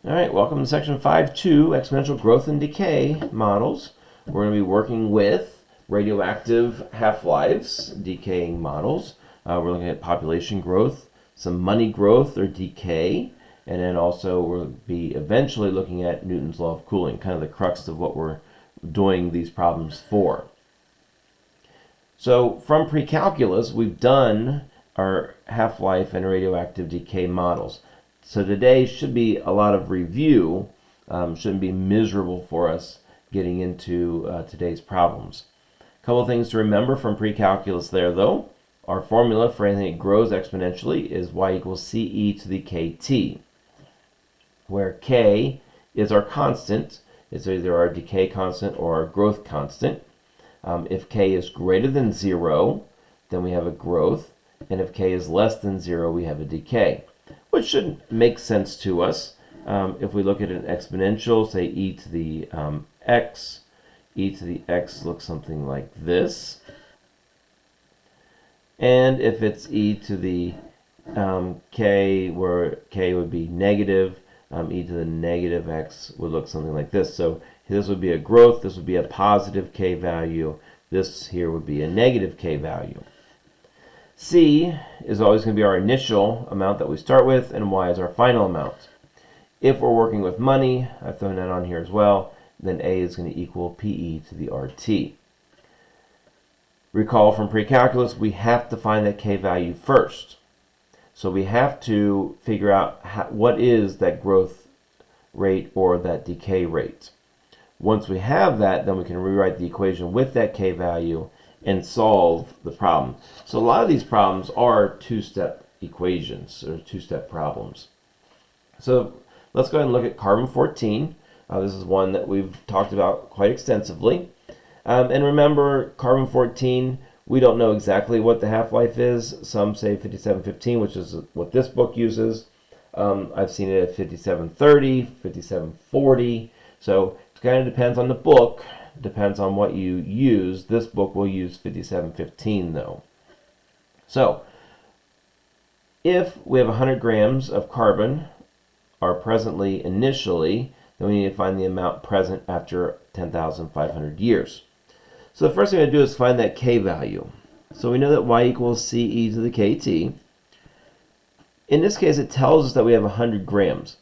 All right, welcome to section 5.2, exponential growth and decay models. We're going to be working with radioactive half-lives, decaying models. We're looking at population growth, some money growth or decay, and then also we'll be eventually looking at Newton's law of cooling, kind of the crux of what we're doing these problems for. So from pre-calculus, we've done our half-life and radioactive decay models. So today should be a lot of review, shouldn't be miserable for us getting into today's problems. A couple of things to remember from pre-calculus there though. Our formula for anything that grows exponentially is y equals ce to the kt, where k is our constant. It's either our decay constant or our growth constant. If k is greater than 0, then we have a growth, and if k is less than 0, we have a decay, which should make sense to us. If we look at an exponential, say e to the x, e to the x looks something like this. And if it's e to the k, where k would be negative, e to the negative x would look something like this. So this would be a growth, this would be a positive k value, this here would be a negative k value. C is always going to be our initial amount that we start with, and y is our final amount. If we're working with money, I've thrown that on here as well, then A is going to equal PE to the RT. Recall from pre-calculus, we have to find that k value first. So we have to figure out what is that growth rate or that decay rate. Once we have that, then we can rewrite the equation with that k value and solve the problem. So a lot of these problems are two-step equations or two-step problems. So let's go ahead and look at carbon-14. This is one that we've talked about quite extensively. And remember, carbon-14, we don't know exactly what the half-life is. Some say 5715, which is what this book uses. I've seen it at 5730, 5740. So it kind of depends on the book. Depends on what you use. This book will use 5715 though. So if we have 100 grams of carbon are presently initially, then we need to find the amount present after 10,500 years. So the first thing to do is find that k value. So we know that y equals ce to the kt. In this case, it tells us that we have 100 grams.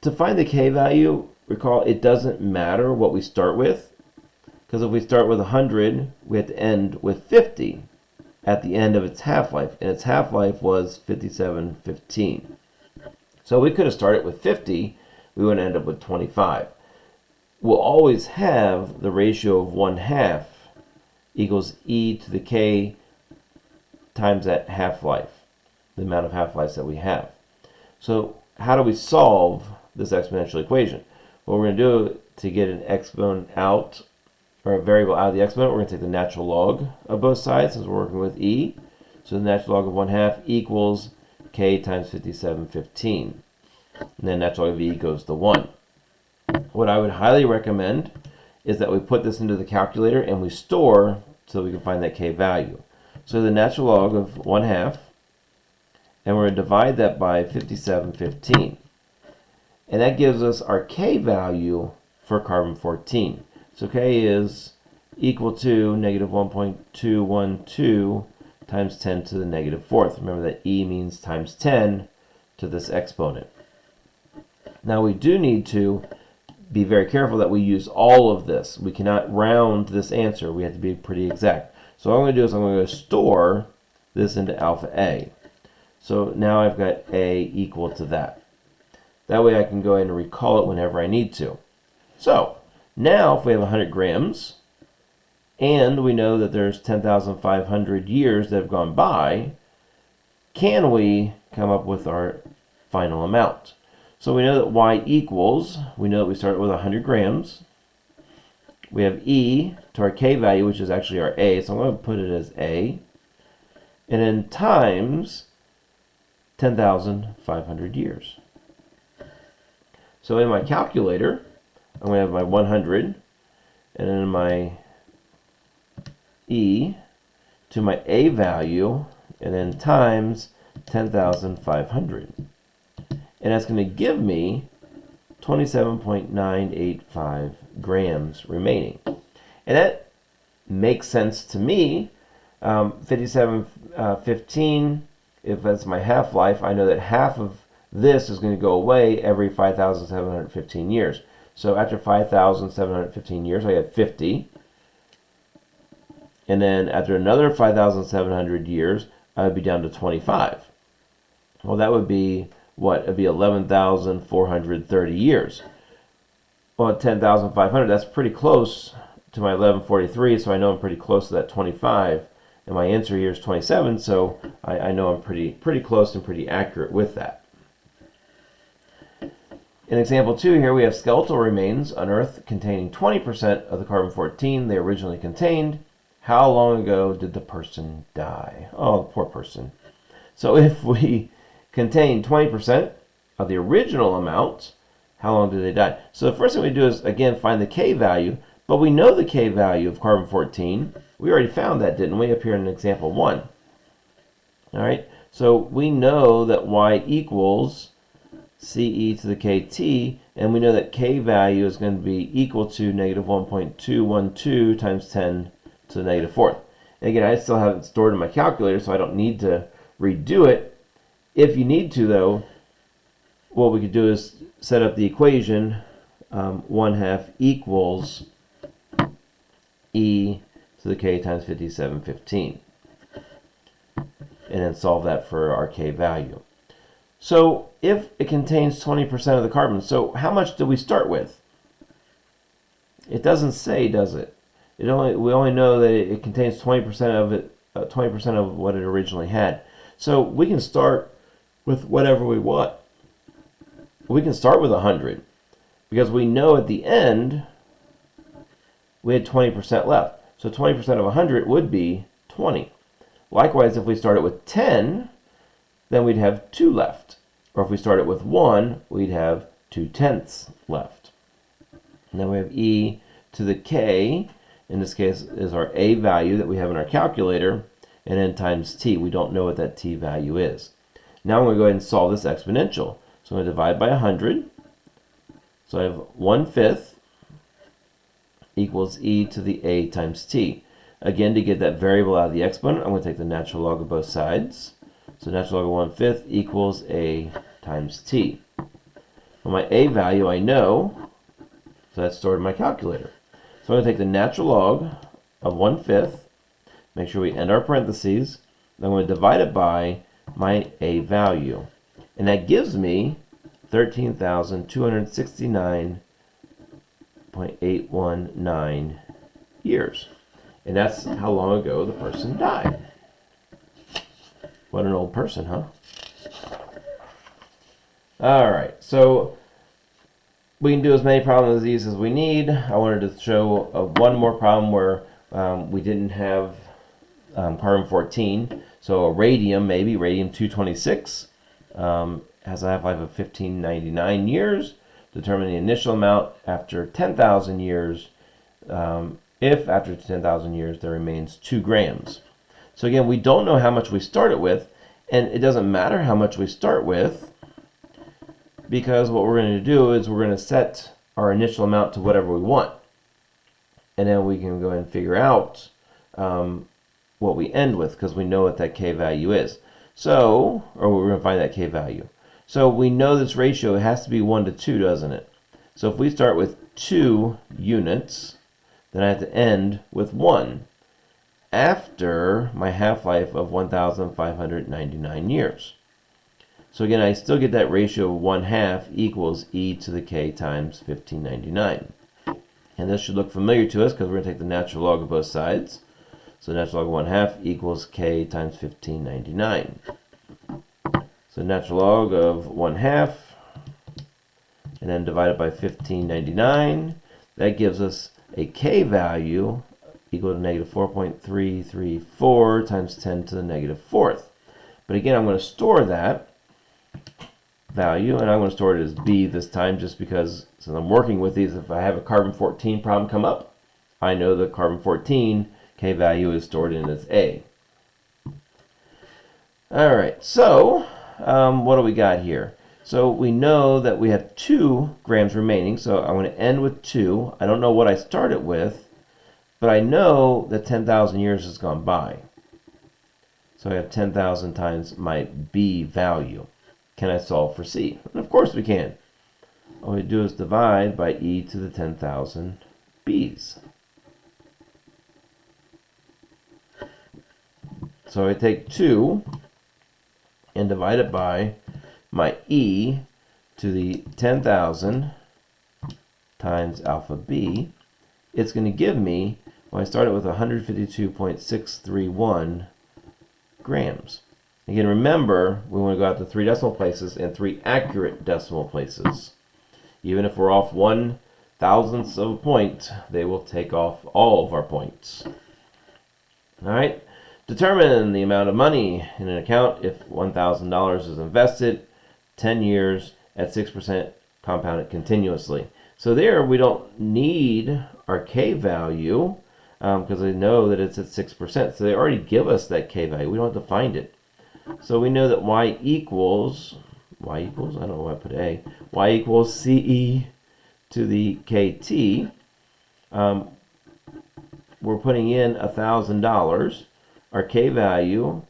To find the k value, recall, it doesn't matter what we start with, because if we start with 100, we have to end with 50 at the end of its half-life, and its half-life was 5715. So we could have started with 50, we would end up with 25. We'll always have the ratio of 1/2 equals e to the k times that half-life, the amount of half-lives that we have. So how do we solve this exponential equation? What we're going to do to get an exponent out, or a variable out of the exponent, we're going to take the natural log of both sides since we're working with e. So the natural log of 1/2 equals k times 5715. And then natural log of e goes to 1. What I would highly recommend is that we put this into the calculator and we store so we can find that k value. So the natural log of 1/2, and we're going to divide that by 5715. And that gives us our k value for carbon-14. So k is equal to negative 1.212 times 10 to the negative 4th. Remember that e means times 10 to this exponent. Now we do need to be very careful that we use all of this. We cannot round this answer. We have to be pretty exact. So what I'm going to do is I'm going to store this into alpha A. So now I've got A equal to that. That way I can go ahead and recall it whenever I need to. So now if we have 100 grams, and we know that there's 10,500 years that have gone by, can we come up with our final amount? So we know that y equals, we know that we started with 100 grams. We have e to our k value, which is actually our a, so I'm going to put it as a. And then times 10,500 years. So in my calculator, I'm going to have my 100, and then my e to my a value, and then times 10,500. And that's going to give me 27.985 grams remaining. And that makes sense to me. 5715, if that's my half-life, I know that half of this is going to go away every 5,715 years. So after 5,715 years, I have 50. And then after another 5,700 years, I would be down to 25. Well, that would be what? It would be 11,430 years. Well, at 10,500, that's pretty close to my 1143, so I know I'm pretty close to that 25. And my answer here is 27, so I know I'm pretty close and pretty accurate with that. In example 2 here, we have skeletal remains unearthed containing 20% of the carbon-14 they originally contained. How long ago did the person die? Oh, poor person. So if we contain 20% of the original amount, how long did they die? So the first thing we do is, again, find the K value, but we know the K value of carbon-14. We already found that, didn't we, up here in example 1? All right, so we know that Y equals CE to the KT, and we know that K value is going to be equal to negative 1.212 times 10 to the negative 4th. And again, I still have it stored in my calculator, so I don't need to redo it. If you need to, though, what we could do is set up the equation 1/2 equals E to the K times 5715. And then solve that for our K value. So if it contains 20% of the carbon, so how much do we start with? It doesn't say, does it? We only know that it contains 20% of it, 20% of what it originally had. So we can start with whatever we want. We can start with 100 because we know at the end we had 20% left. So 20% of 100 would be 20. Likewise, if we started with 10, then we'd have 2 left. Or if we started with 1, we'd have 2/10 left. And then we have E to the K, in this case is our A value that we have in our calculator, and then times T. We don't know what that T value is. Now I'm going to go ahead and solve this exponential. So I'm going to divide by 100. So I have 1/5 equals E to the A times T. Again, to get that variable out of the exponent, I'm going to take the natural log of both sides. So natural log of 1/5 equals A times T. Well, my A value I know, so that's stored in my calculator. So I'm going to take the natural log of 1/5, make sure we end our parentheses, then I'm going to divide it by my A value. And that gives me 13,269.819 years. And that's how long ago the person died. What an old person, huh? All right, so we can do as many problems as these as we need. I wanted to show one more problem where we didn't have carbon-14. So a radium, maybe radium-226, has a half-life of 1599 years. Determine the initial amount after 10,000 years. If after 10,000 years there remains 2 grams. So again, we don't know how much we started with, and it doesn't matter how much we start with, because what we're going to do is we're going to set our initial amount to whatever we want. And then we can go ahead and figure out what we end with, because we know what that K value is. So, or we're going to find that K value. So we know this ratio has to be 1 to 2, doesn't it? So if we start with 2 units, then I have to end with 1 after my half-life of 1,599 years. So again, I still get that ratio of 1/2 equals E to the K times 1599. And this should look familiar to us because we're going to take the natural log of both sides. So natural log of 1/2 equals K times 1599. So natural log of 1/2 and then divided by 1599. That gives us a K value equal to negative 4.334 times 10 to the negative 4th. But again, I'm going to store that value, and I'm going to store it as B this time, just because since I'm working with these, if I have a carbon-14 problem come up, I know the carbon-14 K value is stored in as A. All right, so what do we got here? So we know that we have 2 grams remaining, so I'm going to end with 2. I don't know what I started with, but I know that 10,000 years has gone by. So I have 10,000 times my B value. Can I solve for C? And of course we can. All we do is divide by e to the 10,000 B's. So I take 2 and divide it by my e to the 10,000 times alpha b. It's going to give me, well, I started with 152.631 grams. Again, remember, we want to go out to 3 decimal places and 3 accurate decimal places. Even if we're off 1/1000th of a point, they will take off all of our points. All right. Determine the amount of money in an account if $1,000 is invested 10 years at 6% compounded continuously. So there we don't need our K value because I know that it's at 6%. So they already give us that K value. We don't have to find it. So we know that y equals, I don't know why I put A, y equals CE to the KT. We're putting in $1,000. Our K value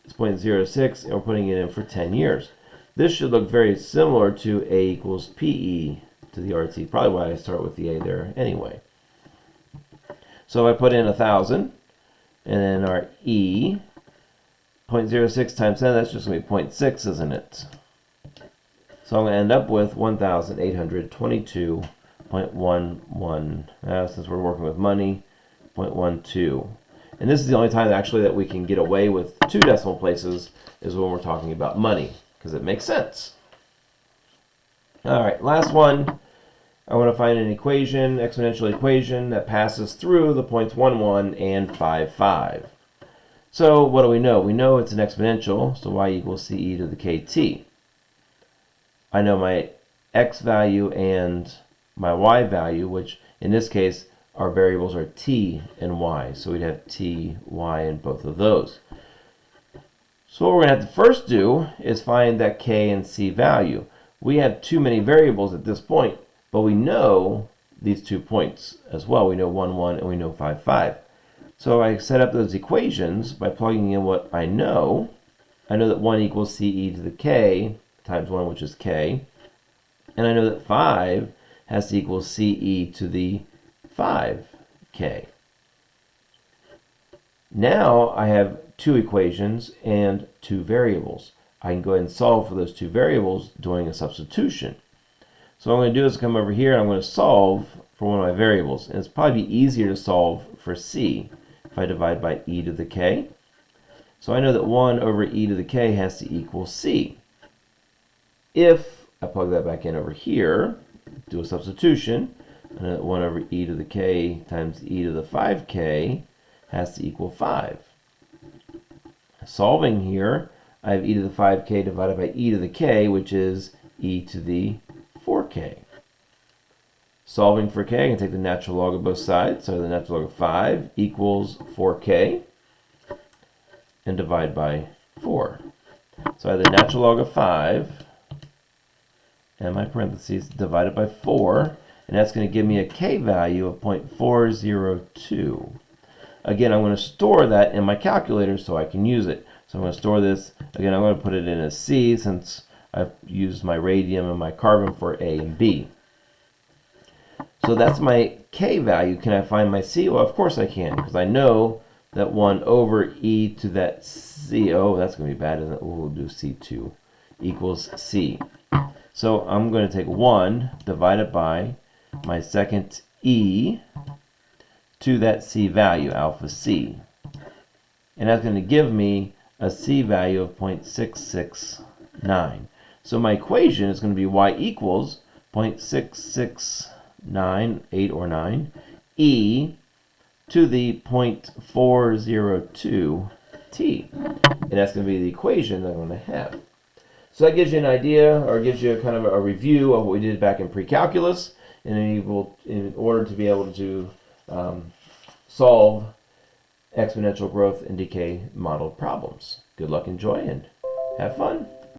is 0.06, and we're putting it in for 10 years. This should look very similar to A equals PE to the RT. Probably why I start with the A there anyway. So if I put in 1,000, and then our E, 0.06 times 10, that's just going to be 0.6, isn't it? So I'm going to end up with 1,822.11. Since we're working with money, 0.12. And this is the only time actually that we can get away with 2 decimal places is when we're talking about money, because it makes sense. All right, last one. I want to find an equation, exponential equation, that passes through the points 1, 1 and 5, 5. So what do we know? We know it's an exponential, so y equals CE to the KT. I know my x value and my y value, which in this case our variables are t and y. So we'd have t, y in both of those. So what we're going to have to first do is find that k and c value. We have too many variables at this point, but we know these 2 points as well. We know 1, 1 and we know 5, 5. So I set up those equations by plugging in what I know. I know that 1 equals CE to the k times 1, which is k. And I know that 5 has to equal CE to the 5k. Now I have 2 equations and 2 variables. I can go ahead and solve for those 2 variables doing a substitution. So what I'm going to do is come over here and I'm going to solve for one of my variables. And it's probably easier to solve for c if I divide by e to the k. So I know that 1 over e to the k has to equal c. If I plug that back in over here, do a substitution, and that 1 over e to the k times e to the 5k has to equal 5. Solving here, I have e to the 5k divided by e to the k, which is e to the 4k. Solving for k, I can take the natural log of both sides, so the natural log of 5 equals 4k, and divide by 4. So I have the natural log of 5, and my parentheses divided by 4, and that's going to give me a k value of 0.402. Again, I'm going to store that in my calculator so I can use it. So I'm going to store this. Again, I'm going to put it in as C since I've used my radium and my carbon for A and B. So that's my K value. Can I find my C? Well, of course I can, because I know that 1 over e to that C, oh, that's going to be bad, isn't it? We'll do C2 equals C. So I'm going to take 1 divided by my second e to that C value, alpha C. And that's going to give me a C value of 0.669. So my equation is going to be y equals 0.669, 8 or 9, e to the 0.402 t. And that's going to be the equation that I'm going to have. So that gives you an idea, or gives you kind of a review of what we did back in pre-calculus, and in order to be able to solve exponential growth and decay model problems. Good luck, enjoy, and have fun.